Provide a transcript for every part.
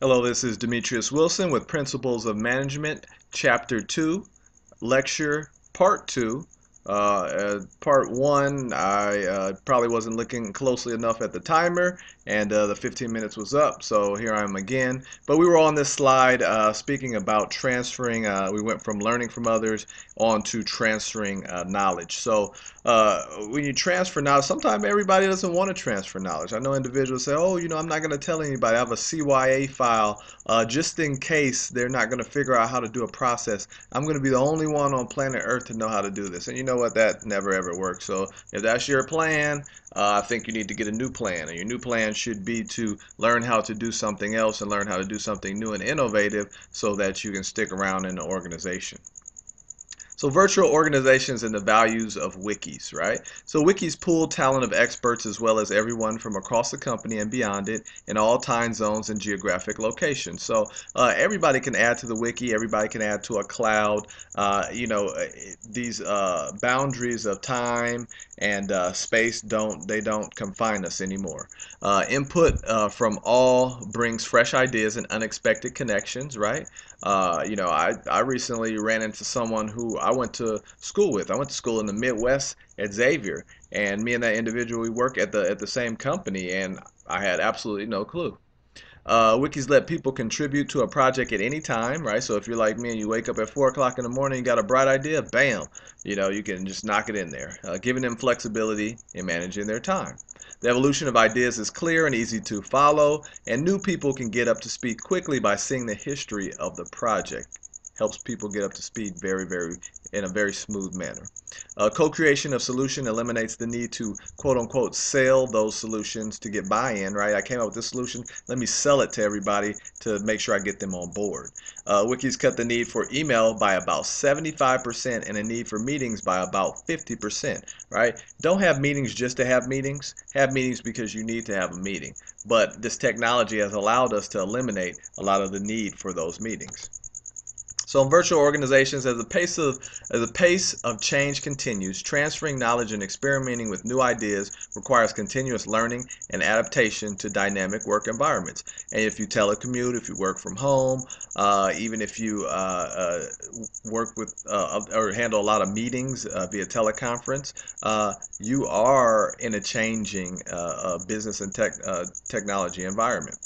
Hello, this is Demetrius Wilson with Principles of Management, Chapter 2, Lecture Part 2. Part 1, I probably wasn't looking closely enough at the timer, and the 15 minutes was up, so here I am again. But we were on this slide speaking about transferring. We went from learning from others on to transferring knowledge. So when you transfer knowledge, sometimes everybody doesn't want to transfer knowledge. I know individuals say, oh, I'm not going to tell anybody. I have a CYA file just in case they're not going to figure out how to do a process. I'm going to be the only one on planet Earth to know how to do this. And you know what? That never ever works. So if that's your plan, I think you need to get a new plan. And your new plan should be to learn how to do something else and learn how to do something new and innovative so that you can stick around in the organization. So virtual organizations and the values of wikis, right? So wikis pool talent of experts as well as everyone from across the company and beyond it in all time zones and geographic locations. So everybody can add to the wiki, everybody can add to a cloud. These boundaries of time and space don't confine us anymore. Input from all brings fresh ideas and unexpected connections, right? I recently ran into someone who I went to school with. I went to school in the Midwest at Xavier, and me and that individual, we work at the same company, and I had absolutely no clue. Wikis let people contribute to a project at any time, right? So if you're like me and you wake up at 4 o'clock in the morning, you got a bright idea, bam, you can just knock it in there, giving them flexibility in managing their time. The evolution of ideas is clear and easy to follow, and new people can get up to speed quickly by seeing the history of the project. Helps people get up to speed in a very smooth manner. Co-creation of solution eliminates the need to quote unquote sell those solutions to get buy-in, right? I came up with this solution, let me sell it to everybody to make sure I get them on board. Wikis cut the need for email by about 75% and the need for meetings by about 50%, right? Don't have meetings just to have meetings. Have meetings because you need to have a meeting. But this technology has allowed us to eliminate a lot of the need for those meetings. So in virtual organizations, as the pace of change continues, transferring knowledge and experimenting with new ideas requires continuous learning and adaptation to dynamic work environments. And if you telecommute, if you work from home, even if you work with or handle a lot of meetings via teleconference, you are in a changing business and technology environment.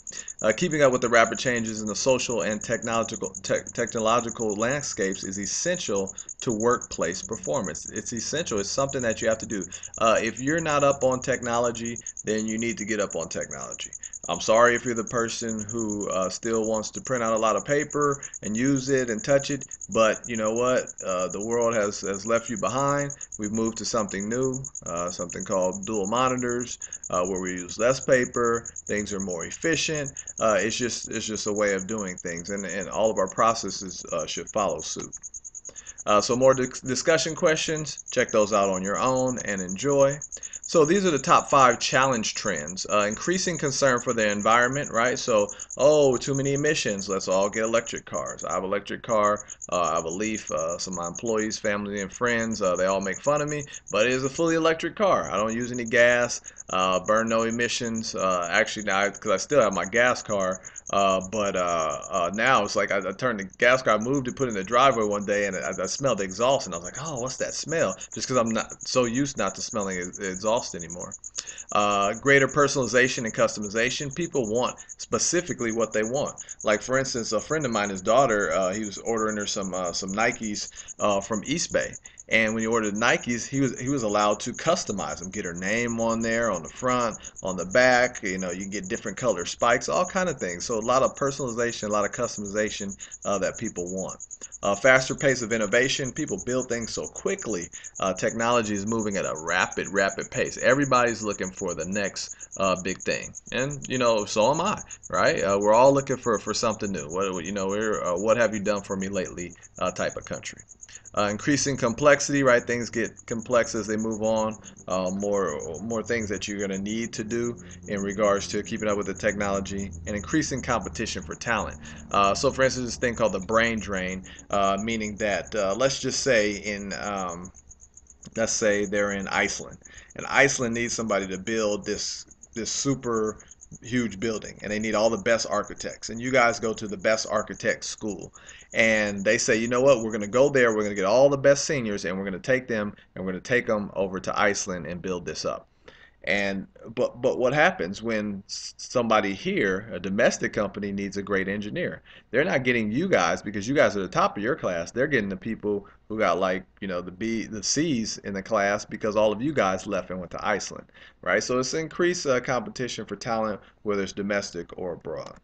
Keeping up with the rapid changes in the social and technological landscapes is essential to workplace performance. It's essential. It's something that you have to do. If you're not up on technology, then you need to get up on technology. I'm sorry if you're the person who still wants to print out a lot of paper and use it and touch it, but you know what? The world has left you behind. We've moved to something new, something called dual monitors, where we use less paper. Things are more efficient. It's just a way of doing things, and all of our processes should follow suit. So more discussion questions, check those out on your own and enjoy. So these are the top 5 challenge trends. Increasing concern for the environment, right? So, oh, too many emissions. Let's all get electric cars. I have an electric car. I have a Leaf. Some of my employees, family, and friends, they all make fun of me, but it is a fully electric car. I don't use any gas, burn no emissions. Actually, now, because I still have my gas car, but now it's like I turned the gas car, I moved it, put it in the driveway one day, and I smelled the exhaust, and I was like, oh, what's that smell? Just because I'm not so used not to smelling exhaust anymore. Greater personalization and customization. People want specifically what they want. Like for instance, a friend of mine, his daughter, he was ordering her some Nikes from East Bay. And when he ordered Nikes, he was allowed to customize them, get her name on there, on the front, on the back. You can get different color spikes, all kind of things. So a lot of personalization, a lot of customization that people want. Faster pace of innovation. People build things so quickly. Technology is moving at a rapid pace. Everybody's looking for the next big thing, and so am I. Right? We're all looking for something new. What have you done for me lately? Type of country. Increasing complexity, right? Things get complex as they move on. More things that you're going to need to do in regards to keeping up with the technology, and increasing competition for talent. So, for instance, this thing called the brain drain, meaning that let's just say let's say they're in Iceland, and Iceland needs somebody to build this super huge building, and they need all the best architects, and you guys go to the best architect school, and they say, you know what, we're going to go there, we're going to get all the best seniors, and we're going to take them and we're going to take them over to Iceland and build this up. And but what happens when somebody here, a domestic company, needs a great engineer? They're not getting you guys because you guys are the top of your class. They're getting the people who got, like, the B, the C's in the class because all of you guys left and went to Iceland, right? So it's increased competition for talent, whether it's domestic or abroad.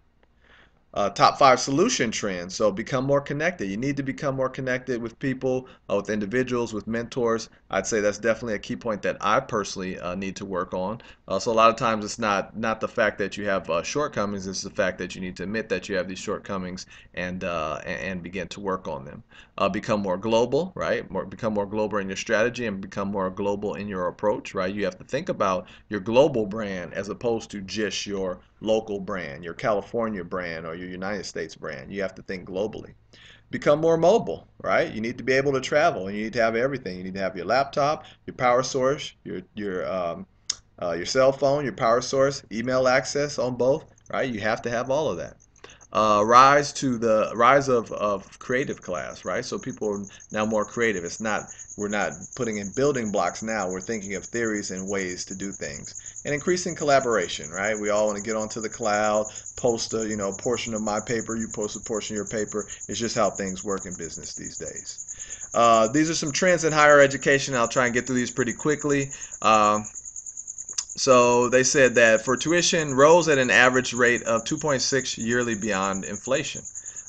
Top five solution trends. So become more connected. You need to become more connected with people, with individuals, with mentors. I'd say that's definitely a key point that I personally need to work on. So a lot of times it's not the fact that you have shortcomings. It's the fact that you need to admit that you have these shortcomings and begin to work on them. Become more global, right? Become more global in your strategy and become more global in your approach, right? You have to think about your global brand as opposed to just your local brand, your California brand, or your United States brand. You have to think globally. Become more mobile, right? You need to be able to travel, and you need to have everything. You need to have your laptop, your power source, your cell phone, your power source, email access on both, right? You have to have all of that. Rise of creative class, right? So people are now more creative. We're not putting in building blocks now. We're thinking of theories and ways to do things. And increasing collaboration, right? We all want to get onto the cloud, post a portion of my paper, you post a portion of your paper. It's just how things work in business these days. These are some trends in higher education. I'll try and get through these pretty quickly. So they said that for tuition rose at an average rate of 2.6 yearly beyond inflation,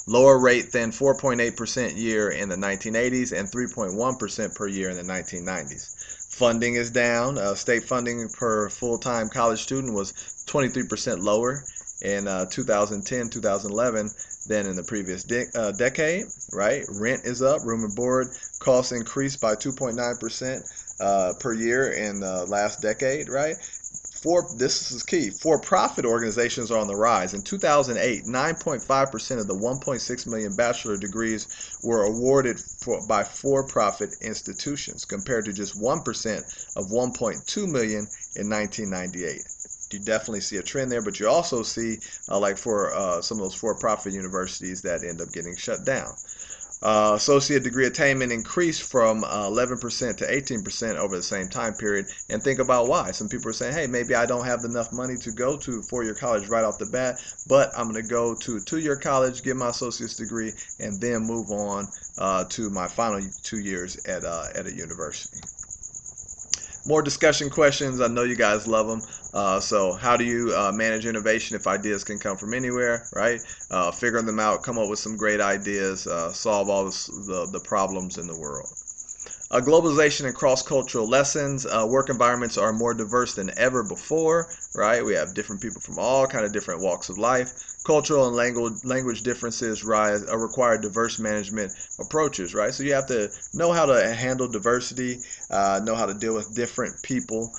lower rate than 4.8% year in the 1980s and 3.1% per year in the 1990s. Funding is down. State funding per full-time college student was 23% lower in 2010, 2011 than in the previous decade, right? Rent is up, room and board costs increased by 2.9% per year in the last decade, right? This is key. For-profit organizations are on the rise. In 2008, 9.5% of the 1.6 million bachelor degrees were awarded by for-profit institutions, compared to just 1% of 1.2 million in 1998. You definitely see a trend there, but you also see, like for some of those for-profit universities that end up getting shut down. Associate degree attainment increased from 11% to 18% over the same time period. And think about why. Some people are saying, hey, maybe I don't have enough money to go to four-year college right off the bat, but I'm going to go to a two-year college, get my associate's degree, and then move on to my final 2 years at a university. More discussion questions. I know you guys love them. So how do you manage innovation if ideas can come from anywhere, right? Figuring them out, come up with some great ideas, solve all the problems in the world. Globalization and cross-cultural lessons. Work environments are more diverse than ever before, right? We have different people from all kind of different walks of life. Cultural and language differences require diverse management approaches, right? So you have to know how to handle diversity, know how to deal with different people,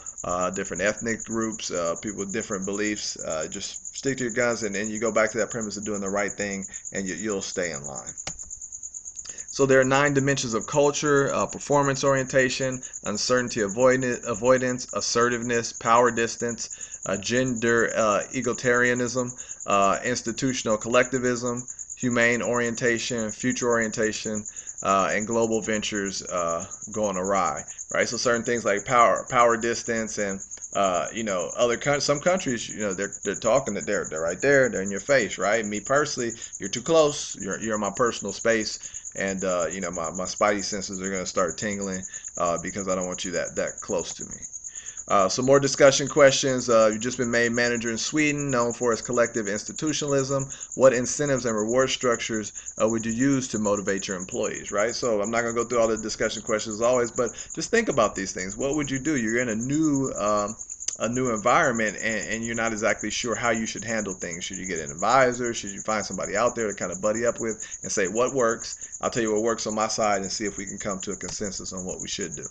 different ethnic groups, people with different beliefs. Just stick to your guns, and then you go back to that premise of doing the right thing, and you'll stay in line. So there are 9 dimensions of culture: performance orientation, uncertainty avoidance, assertiveness, power distance, gender egalitarianism, institutional collectivism, humane orientation, future orientation, and global ventures going awry. Right. So certain things like power distance, and some countries, they're talking that they're right there, they're in your face, right? Me personally, you're too close, you're in my personal space, and my spidey senses are going to start tingling because I don't want you that close to me. Some more discussion questions. You've just been made manager in Sweden, known for its collective institutionalism. What incentives and reward structures would you use to motivate your employees, right? So I'm not going to go through all the discussion questions as always, but just think about these things. What would you do? You're in a new environment, and you're not exactly sure how you should handle things. Should you get an advisor? Should you find somebody out there to kind of buddy up with and say what works? I'll tell you what works on my side and see if we can come to a consensus on what we should do.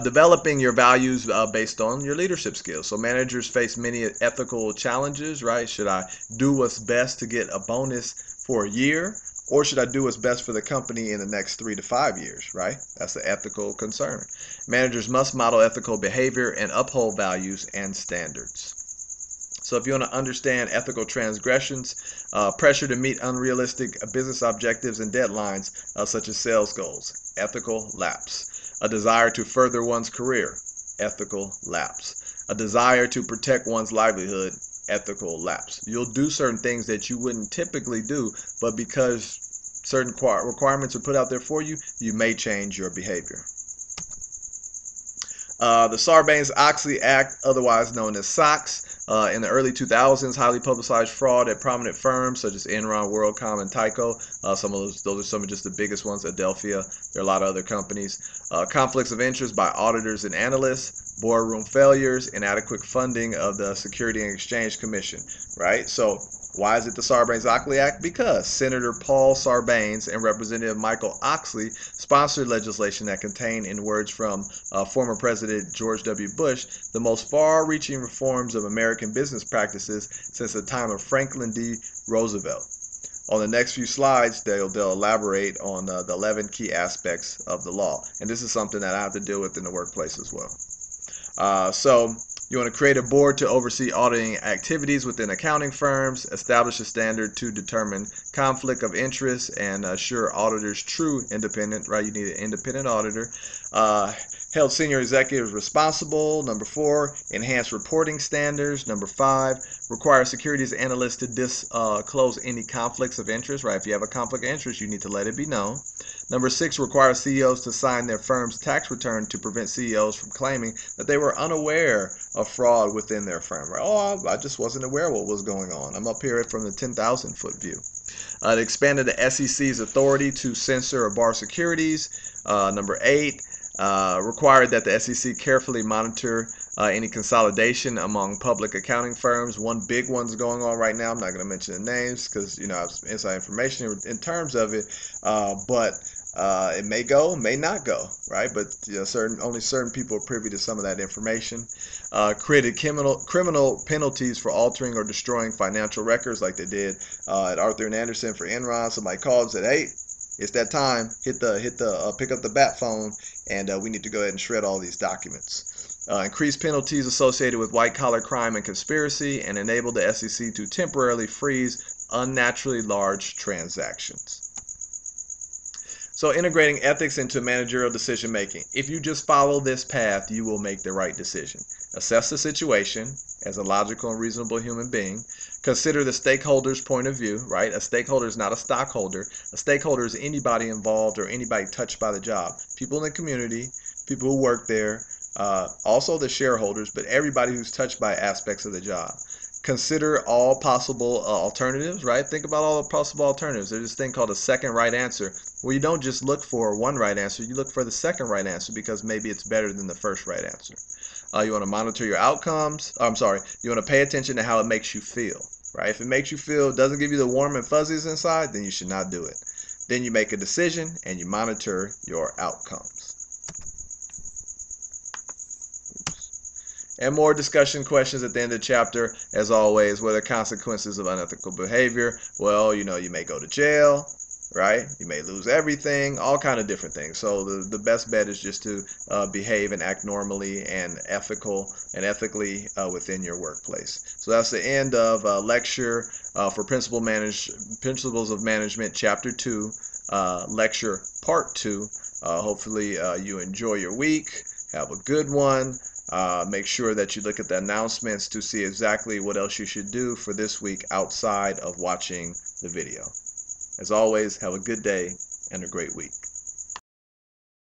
Developing your values based on your leadership skills. So managers face many ethical challenges, right? Should I do what's best to get a bonus for a year, or should I do what's best for the company in the next 3 to 5 years, right? That's the ethical concern. Managers must model ethical behavior and uphold values and standards. So if you want to understand ethical transgressions, pressure to meet unrealistic business objectives and deadlines, such as sales goals, ethical lapse. A desire to further one's career, ethical lapse. A desire to protect one's livelihood, ethical lapse. You'll do certain things that you wouldn't typically do, but because certain requirements are put out there for you, you may change your behavior. The Sarbanes-Oxley Act, otherwise known as SOX, in the early 2000s, highly publicized fraud at prominent firms such as Enron, WorldCom, and Tyco. Some of those are some of just the biggest ones. Adelphia. There are a lot of other companies. Conflicts of interest by auditors and analysts. Boardroom failures. Inadequate funding of the Security and Exchange Commission. Right. So why is it the Sarbanes-Oxley Act? Because Senator Paul Sarbanes and Representative Michael Oxley sponsored legislation that contained, in words from former President George W. Bush, the most far-reaching reforms of American business practices since the time of Franklin D. Roosevelt. On the next few slides, they'll elaborate on the 11 key aspects of the law. And this is something that I have to deal with in the workplace as well. So you want to create a board to oversee auditing activities within accounting firms, establish a standard to determine conflict of interest, and assure auditors true independent, right? You need an independent auditor. Held senior executives responsible. Number 4, enhance reporting standards. Number 5, require securities analysts to disclose any conflicts of interest, right? If you have a conflict of interest, you need to let it be known. Number 6, require CEOs to sign their firm's tax return to prevent CEOs from claiming that they were unaware of fraud within their firm. Right? Oh, I just wasn't aware what was going on. I'm up here from the 10,000-foot view. It expanded the SEC's authority to censor or bar securities. Number 8, required that the SEC carefully monitor any consolidation among public accounting firms. One big one's going on right now. I'm not going to mention the names because I have some inside information in terms of it, but it may go, may not go, right? But only certain people are privy to some of that information. Created criminal penalties for altering or destroying financial records, like they did at Arthur and Anderson for Enron. Somebody called and said, "Hey, it's that time. Pick up the bat phone, and we need to go ahead and shred all these documents." Increased penalties associated with white-collar crime and conspiracy, and enabled the SEC to temporarily freeze unnaturally large transactions. So integrating ethics into managerial decision making. If you just follow this path, you will make the right decision. Assess the situation as a logical and reasonable human being. Consider the stakeholder's point of view, right? A stakeholder is not a stockholder. A stakeholder is anybody involved or anybody touched by the job. People in the community, people who work there, also the shareholders, but everybody who's touched by aspects of the job. Consider all possible alternatives, right? Think about all the possible alternatives. There's this thing called a second right answer, where you don't just look for one right answer, you look for the second right answer because maybe it's better than the first right answer. You want to monitor your outcomes. You want to pay attention to how it makes you feel, right? If it makes you feel, doesn't give you the warm and fuzzies inside, then you should not do it. Then you make a decision and you monitor your outcomes. And more discussion questions at the end of the chapter. As always, what are the consequences of unethical behavior? Well, you may go to jail, right? You may lose everything, all kind of different things. So the best bet is just to behave and act normally and ethically within your workplace. So that's the end of lecture for Principles of Management, Chapter 2, lecture Part 2. Hopefully you enjoy your week. Have a good one. Make sure that you look at the announcements to see exactly what else you should do for this week outside of watching the video. As always, have a good day and a great week.